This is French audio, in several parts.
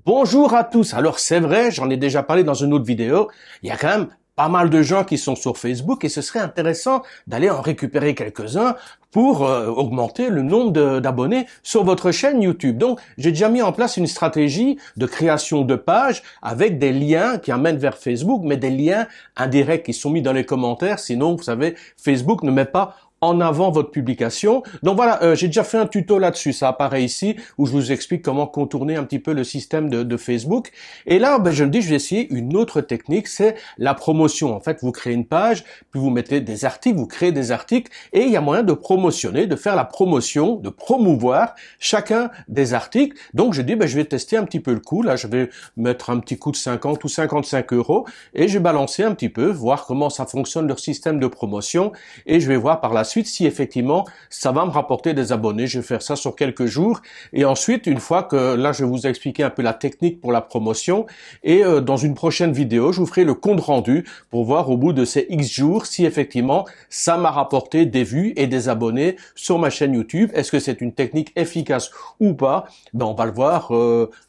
Bonjour à tous. Alors c'est vrai, j'en ai déjà parlé dans une autre vidéo, il y a quand même pas mal de gens qui sont sur Facebook et ce serait intéressant d'aller en récupérer quelques-uns pour augmenter le nombre d'abonnés sur votre chaîne YouTube. Donc j'ai déjà mis en place une stratégie de création de pages avec des liens qui amènent vers Facebook, mais des liens indirects qui sont mis dans les commentaires. Sinon, vous savez, Facebook ne met pas en avant votre publication. Donc voilà, j'ai déjà fait un tuto là-dessus, ça apparaît ici, où je vous explique comment contourner un petit peu le système de Facebook. Et là, je me dis, je vais essayer une autre technique, c'est la promotion. En fait, vous créez une page, puis vous mettez des articles, vous créez des articles, et il y a moyen de promotionner, de faire la promotion, de promouvoir chacun des articles. Donc je dis, je vais tester un petit peu le coup. Là, je vais mettre un petit coup de 50 ou 55 euros, et je vais balancer un petit peu, voir comment ça fonctionne leur système de promotion, et je vais voir par la suite si effectivement ça va me rapporter des abonnés. Je vais faire ça sur quelques jours et ensuite une fois que là je vais vous expliquer un peu la technique pour la promotion et dans une prochaine vidéo je vous ferai le compte rendu pour voir au bout de ces X jours si effectivement ça m'a rapporté des vues et des abonnés sur ma chaîne YouTube. Est-ce que c'est une technique efficace ou pas? On va le voir.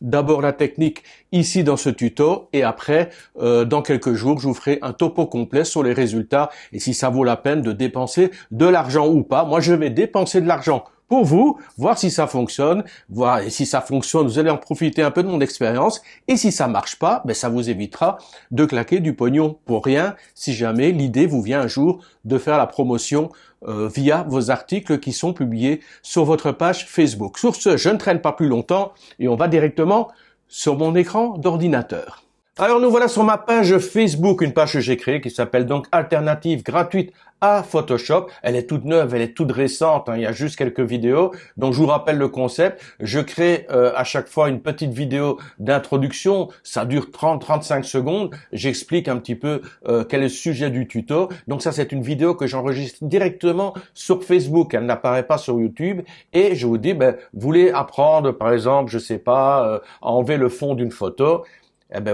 D'abord la technique ici dans ce tuto et après dans quelques jours je vous ferai un topo complet sur les résultats et si ça vaut la peine de dépenser de l'argent ou pas. Moi je vais dépenser de l'argent pour vous, voir si ça fonctionne, voir et si ça fonctionne, vous allez en profiter un peu de mon expérience et si ça marche pas, ça vous évitera de claquer du pognon pour rien si jamais l'idée vous vient un jour de faire la promotion via vos articles qui sont publiés sur votre page Facebook. Sur ce, je ne traîne pas plus longtemps et on va directement sur mon écran d'ordinateur. Alors nous voilà sur ma page Facebook, une page que j'ai créée qui s'appelle donc Alternative gratuite à Photoshop. Elle est toute neuve, elle est toute récente, il y a juste quelques vidéos. Donc je vous rappelle le concept. Je crée à chaque fois une petite vidéo d'introduction. Ça dure 30-35 secondes. J'explique un petit peu quel est le sujet du tuto. Donc ça c'est une vidéo que j'enregistre directement sur Facebook. Elle n'apparaît pas sur YouTube. Et je vous dis, vous voulez apprendre par exemple, je sais pas, à enlever le fond d'une photo.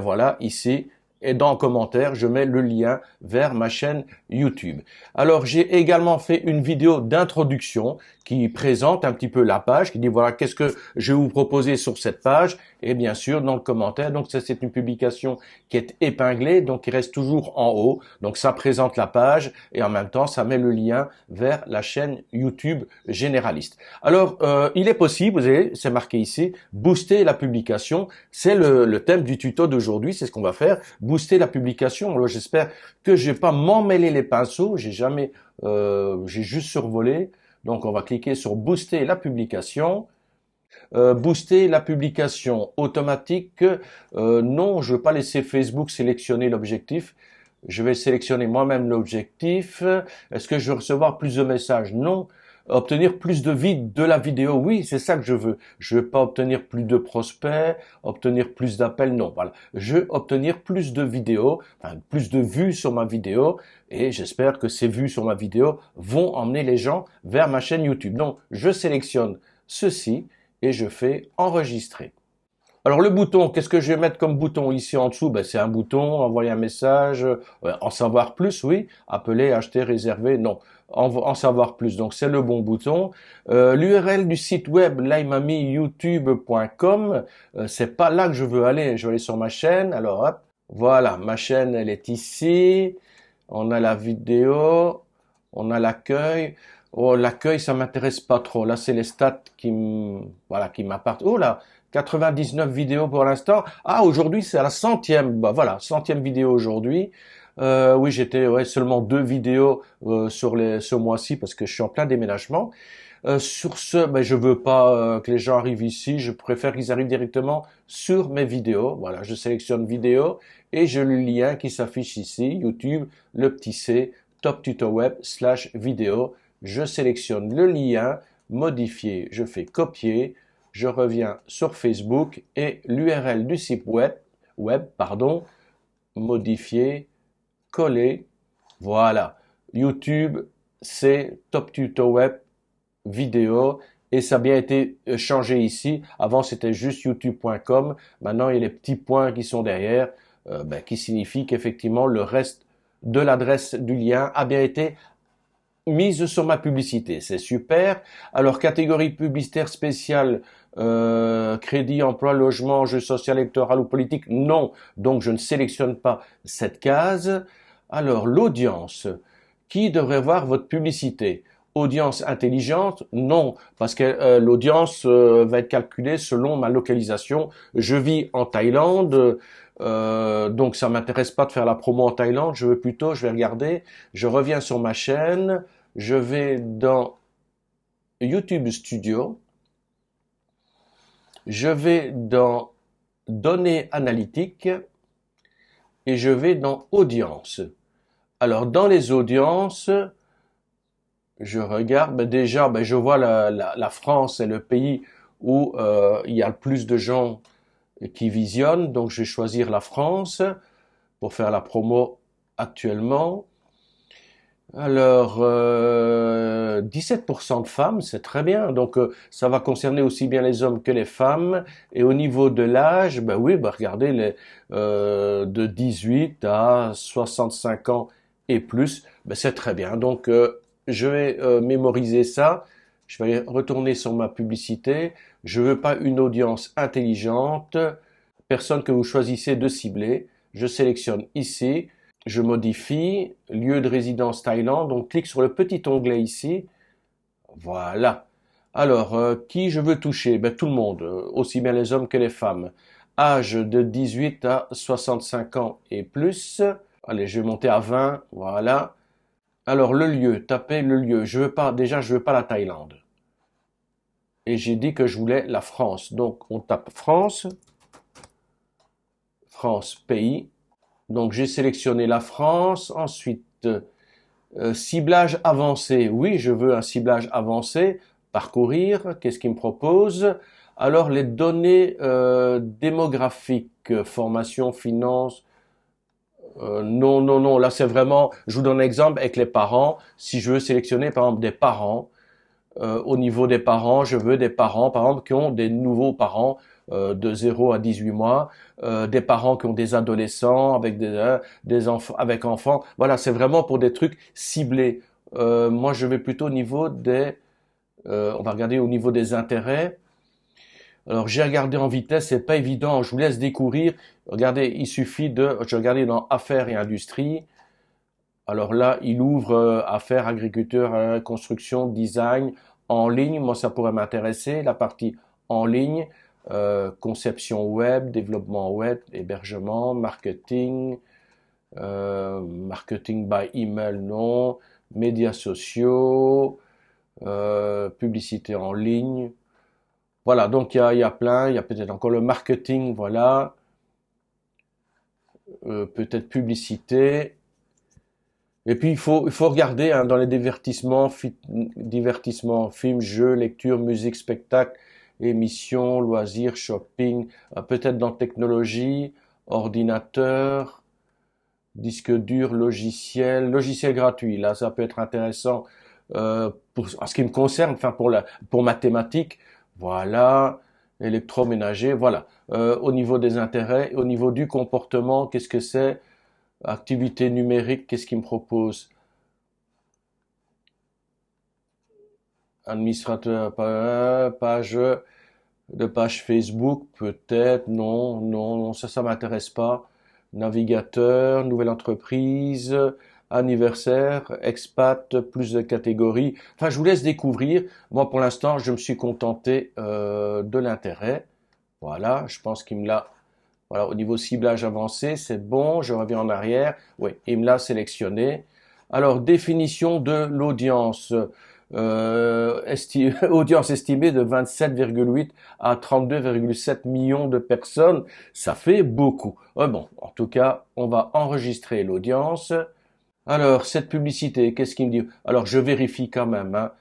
Voilà, ici, et dans le commentaire, je mets le lien vers ma chaîne YouTube. Alors, j'ai également fait une vidéo d'introduction qui présente un petit peu la page, qui dit voilà, qu'est-ce que je vais vous proposer sur cette page, et bien sûr, dans le commentaire. Donc, ça, c'est une publication qui est épinglée, donc qui reste toujours en haut. Donc, ça présente la page, et en même temps, ça met le lien vers la chaîne YouTube généraliste. Alors, il est possible, vous voyez, c'est marqué ici, booster la publication. C'est le thème du tuto d'aujourd'hui, c'est ce qu'on va faire, booster la publication. Alors, j'espère que je vais pas m'emmêler les pinceaux, j'ai juste survolé. Donc, on va cliquer sur booster la publication. Booster la publication automatique. Non, je ne veux pas laisser Facebook sélectionner l'objectif. Je vais sélectionner moi-même l'objectif. Est-ce que je veux recevoir plus de messages? Non. Obtenir plus de vues de la vidéo, oui, c'est ça que je veux. Je veux pas obtenir plus de prospects, obtenir plus d'appels, non. Voilà, je veux obtenir plus de vidéos, plus de vues sur ma vidéo, et j'espère que ces vues sur ma vidéo vont emmener les gens vers ma chaîne YouTube. Donc, je sélectionne ceci et je fais enregistrer. Alors le bouton, qu'est-ce que je vais mettre comme bouton ici en dessous? C'est un bouton, envoyer un message, en savoir plus, oui, appeler, acheter, réserver, non, en savoir plus, donc c'est le bon bouton. L'URL du site web laimamiyoutube.com, c'est pas là que je veux aller, je vais aller sur ma chaîne, alors hop, voilà, ma chaîne elle est ici, on a la vidéo, on a l'accueil. Oh, l'accueil, ça m'intéresse pas trop. Là, c'est les stats qui m'appartiennent. Oh là, 99 vidéos pour l'instant. Ah, aujourd'hui, c'est à la centième. Voilà, centième vidéo aujourd'hui. Oui, j'étais seulement 2 vidéos sur ce mois-ci parce que je suis en plein déménagement. Sur ce, je veux pas que les gens arrivent ici. Je préfère qu'ils arrivent directement sur mes vidéos. Voilà, je sélectionne vidéo et j'ai le lien qui s'affiche ici, YouTube, le petit C, Top Tuto Web /vidéo. Je sélectionne le lien, modifier, je fais copier, je reviens sur Facebook et l'URL du site web, modifier, coller, voilà. YouTube, c'est Top Tuto Web vidéo et ça a bien été changé ici. Avant, c'était juste youtube.com. Maintenant, il y a les petits points qui sont derrière, qui signifient qu'effectivement, le reste de l'adresse du lien a bien été mise sur ma publicité. C'est super. Alors, catégorie publicitaire spéciale, crédit, emploi, logement, jeu social, électoral ou politique, non. Donc je ne sélectionne pas cette case. Alors l'audience, qui devrait voir votre publicité? Audience intelligente? Non, parce que l'audience va être calculée selon ma localisation. Je vis en Thaïlande, donc ça m'intéresse pas de faire la promo en Thaïlande. Je vais regarder, je reviens sur ma chaîne, je vais dans YouTube Studio, je vais dans données analytiques et je vais dans audience. Alors dans les audiences, je regarde, déjà, je vois la France est le pays où il y a le plus de gens qui visionnent, donc je vais choisir la France pour faire la promo actuellement. Alors, 17% de femmes, c'est très bien. Donc, ça va concerner aussi bien les hommes que les femmes. Et au niveau de l'âge, oui, regardez, de 18 à 65 ans et plus, c'est très bien. Donc, je vais mémoriser ça. Je vais retourner sur ma publicité. Je veux pas une audience intelligente. Personne que vous choisissez de cibler. Je sélectionne ici. Je modifie, lieu de résidence Thaïlande, donc clique sur le petit onglet ici, voilà. Alors, qui je veux toucher? Tout le monde, aussi bien les hommes que les femmes. Âge de 18 à 65 ans et plus. Allez, je vais monter à 20, voilà. Alors, le lieu, tapez le lieu. Je veux pas la Thaïlande. Et j'ai dit que je voulais la France. Donc, on tape France, France, pays. Donc j'ai sélectionné la France. Ensuite, ciblage avancé. Oui, je veux un ciblage avancé. Parcourir. Qu'est-ce qu'il me propose? Alors les données démographiques, formation, finance. Non, non, non. Là c'est vraiment. Je vous donne un exemple avec les parents. Si je veux sélectionner par exemple des parents. Au niveau des parents, je veux des parents, par exemple, qui ont des nouveaux parents de 0 à 18 mois, des parents qui ont des adolescents avec des enfants, avec enfants. Voilà, c'est vraiment pour des trucs ciblés. Moi, je vais plutôt au niveau on va regarder au niveau des intérêts. Alors, j'ai regardé en vitesse, c'est pas évident. Je vous laisse découvrir. Regardez, il suffit je regardais dans affaires et industrie. Alors là, il ouvre affaires, agriculture, construction, design, en ligne. Moi, ça pourrait m'intéresser. La partie en ligne, conception web, développement web, hébergement, marketing, marketing by email, non, médias sociaux, publicité en ligne. Voilà, donc il y a plein. Il y a peut-être encore le marketing, voilà. Peut-être publicité. Et puis il faut regarder dans les divertissements, films, jeux, lecture, musique, spectacle, émissions, loisirs, shopping, peut-être dans technologie, ordinateur, disque dur, logiciel gratuit. Là, ça peut être intéressant en ce qui me concerne, enfin pour mathématiques, voilà, électroménager, voilà. Au niveau des intérêts, au niveau du comportement, qu'est-ce que c'est? Activité numérique, qu'est-ce qu'il me propose? Administrateur, page Facebook, peut-être, non, non, non, ça m'intéresse pas. Navigateur, nouvelle entreprise, anniversaire, expat, plus de catégories. Enfin, je vous laisse découvrir. Moi, pour l'instant, je me suis contenté de l'intérêt. Voilà, je pense qu'il me l'a. Voilà, au niveau ciblage avancé, c'est bon. Je reviens en arrière. Oui, il me l'a sélectionné. Alors, définition de l'audience. Audience estimée de 27,8 à 32,7 millions de personnes. Ça fait beaucoup. Bon, en tout cas, on va enregistrer l'audience. Alors, cette publicité, qu'est-ce qu'il me dit? Alors, je vérifie quand même, hein.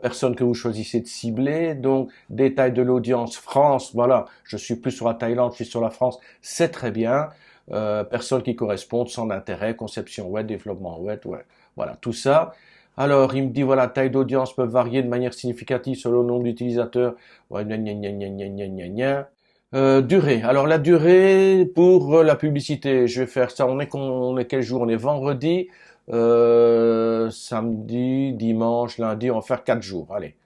Personne que vous choisissez de cibler, donc détail de l'audience France, voilà, je suis plus sur la Thaïlande, je suis sur la France, c'est très bien. Personnes qui correspondent, son intérêt, conception web, développement web, ouais, voilà, tout ça. Alors, il me dit, voilà, taille d'audience peut varier de manière significative selon le nombre d'utilisateurs. Ouais, gna, gna, gna, gna, gna, gna, gna, gna. Durée. Alors la durée pour la publicité, je vais faire ça. On est quel jour? On est vendredi, samedi, dimanche, lundi. On va faire 4 jours. Allez,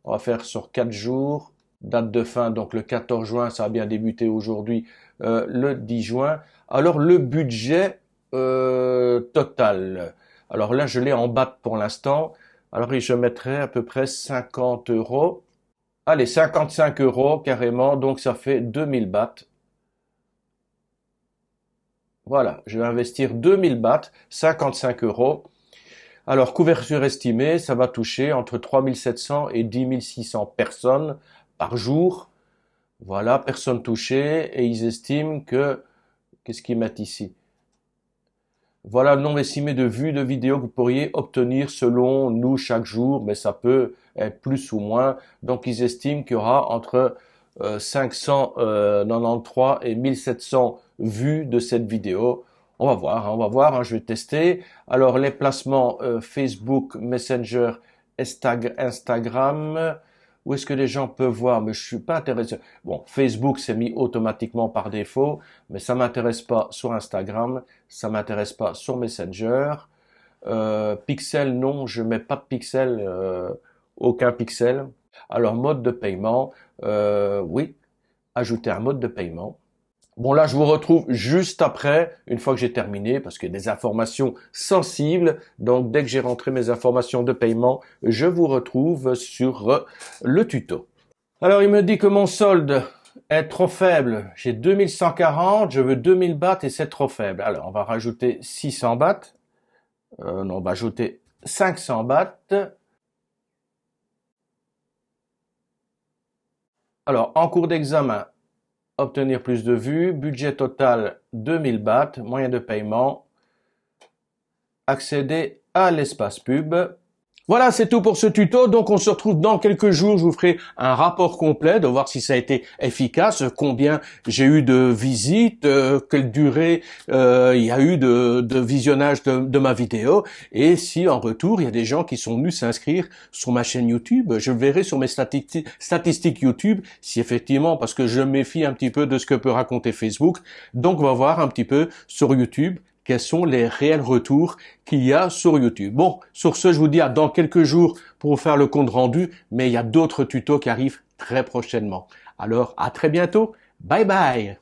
on va faire sur 4 jours. Date de fin, donc le 14 juin, ça a bien débuté aujourd'hui, le 10 juin. Alors le budget total. Alors là, je l'ai en BAT pour l'instant. Alors je mettrai à peu près 50 euros. Allez, 55 euros carrément, donc ça fait 2000 bahts. Voilà, je vais investir 2000 bahts, 55 euros. Alors, couverture estimée, ça va toucher entre 3700 et 10 600 personnes par jour. Voilà, personnes touchées, et ils estiment que, qu'est-ce qu'ils mettent ici? Voilà le nombre estimé de vues de vidéos que vous pourriez obtenir selon nous chaque jour, mais ça peut être plus ou moins. Donc ils estiment qu'il y aura entre 593 et 1700 vues de cette vidéo. On va voir, hein, je vais tester. Alors les placements Facebook, Messenger, Instagram. Où est-ce que les gens peuvent voir? Mais je suis pas intéressé. Bon, Facebook c'est mis automatiquement par défaut, mais ça m'intéresse pas sur Instagram, ça m'intéresse pas sur Messenger. Pixel, non, je mets pas de pixel, aucun pixel. Alors mode de paiement, oui, ajouter un mode de paiement. Bon là, je vous retrouve juste après, une fois que j'ai terminé, parce qu'il y a des informations sensibles. Donc dès que j'ai rentré mes informations de paiement, je vous retrouve sur le tuto. Alors il me dit que mon solde est trop faible. J'ai 2140, je veux 2000 bahts et c'est trop faible. Alors on va rajouter 600 bahts. Non, on va ajouter 500 bahts. Alors en cours d'examen, obtenir plus de vues, budget total 2000 bahts, moyen de paiement, accéder à l'espace pub. Voilà, c'est tout pour ce tuto. Donc, on se retrouve dans quelques jours. Je vous ferai un rapport complet de voir si ça a été efficace, combien j'ai eu de visites, quelle durée il y a eu de visionnage de ma vidéo, et si en retour, il y a des gens qui sont venus s'inscrire sur ma chaîne YouTube. Je verrai sur mes statistiques YouTube si effectivement, parce que je me méfie un petit peu de ce que peut raconter Facebook. Donc, on va voir un petit peu sur YouTube quels sont les réels retours qu'il y a sur YouTube. Bon, sur ce, je vous dis à dans quelques jours pour vous faire le compte rendu, mais il y a d'autres tutos qui arrivent très prochainement. Alors, à très bientôt. Bye bye.